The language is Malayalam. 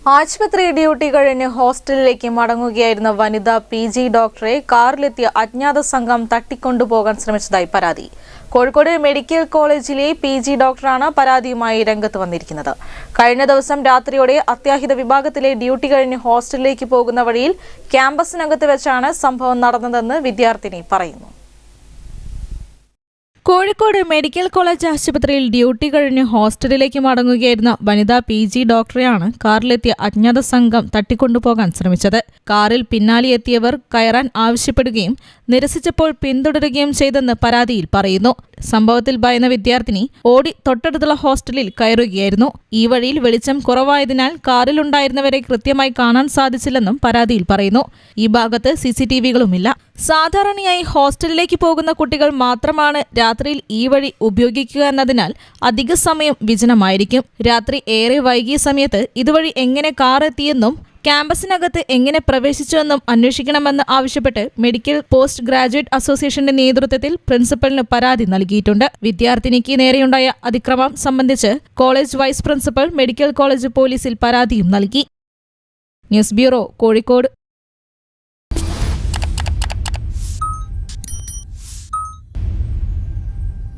ആശുപത്രി ഡ്യൂട്ടി കഴിഞ്ഞ് ഹോസ്റ്റലിലേക്ക് മടങ്ങുകയായിരുന്ന വനിതാ PG ഡോക്ടറെ കാറിലെത്തിയ അജ്ഞാത സംഘം തട്ടിക്കൊണ്ടുപോകാൻ ശ്രമിച്ചതായി പരാതി. കോഴിക്കോട് മെഡിക്കൽ കോളേജിലെ PG ഡോക്ടറാണ് പരാതിയുമായി രംഗത്ത് വന്നിരിക്കുന്നത്. കഴിഞ്ഞ ദിവസം രാത്രിയോടെ അത്യാഹിത വിഭാഗത്തിലെ ഡ്യൂട്ടി കഴിഞ്ഞ് ഹോസ്റ്റലിലേക്ക് പോകുന്ന വഴിയിൽ ക്യാമ്പസിനകത്ത് വെച്ചാണ് സംഭവം നടന്നതെന്ന് വിദ്യാർത്ഥിനി പറയുന്നു. കോഴിക്കോട് മെഡിക്കൽ കോളേജ് ആശുപത്രിയിൽ ഡ്യൂട്ടി കഴിഞ്ഞ് ഹോസ്റ്റലിലേക്ക് മടങ്ങുകയായിരുന്ന വനിതാ PG ഡോക്ടറെയാണ് കാറിലെത്തിയ അജ്ഞാത സംഘം തട്ടിക്കൊണ്ടുപോകാൻ ശ്രമിച്ചത്. കാറിൽ പിന്നാലെ എത്തിയവർ കയറാൻ ആവശ്യപ്പെടുകയും നിരസിച്ചപ്പോൾ പിന്തുടരുകയും ചെയ്തെന്ന് പരാതിയിൽ പറയുന്നു. സംഭവത്തിൽ ഭയന്ന വിദ്യാർത്ഥിനി ഓടി തൊട്ടടുത്തുള്ള ഹോസ്റ്റലിൽ കയറുകയായിരുന്നു. ഈ വഴിയിൽ വെളിച്ചം കുറവായതിനാൽ കാറിലുണ്ടായിരുന്നവരെ കൃത്യമായി കാണാൻ സാധിച്ചില്ലെന്നും പരാതിയിൽ പറയുന്നു. ഈ ഭാഗത്ത് CCTVകളുമില്ല. സാധാരണയായി ഹോസ്റ്റലിലേക്ക് പോകുന്ന കുട്ടികൾ മാത്രമാണ് രാത്രിയിൽ ഈ വഴി ഉപയോഗിക്കുക എന്നതിനാൽ അധിക സമയം വിജനമായിരിക്കും. രാത്രി ഏറെ വൈകിയ സമയത്ത് ഇതുവഴി എങ്ങനെ കാർ എത്തിയെന്നും ക്യാമ്പസിനകത്ത് എങ്ങനെ പ്രവേശിച്ചുവെന്നും അന്വേഷിക്കണമെന്ന് ആവശ്യപ്പെട്ട് മെഡിക്കൽ പോസ്റ്റ് ഗ്രാജുവേറ്റ് അസോസിയേഷന്റെ നേതൃത്വത്തിൽ പ്രിൻസിപ്പലിന് പരാതി നൽകിയിട്ടുണ്ട്. വിദ്യാർത്ഥിനിക്ക് നേരെയുണ്ടായ അതിക്രമം സംബന്ധിച്ച് college vice principal medical college പോലീസിൽ പരാതിയും നൽകി. News bureau, Kozhikode.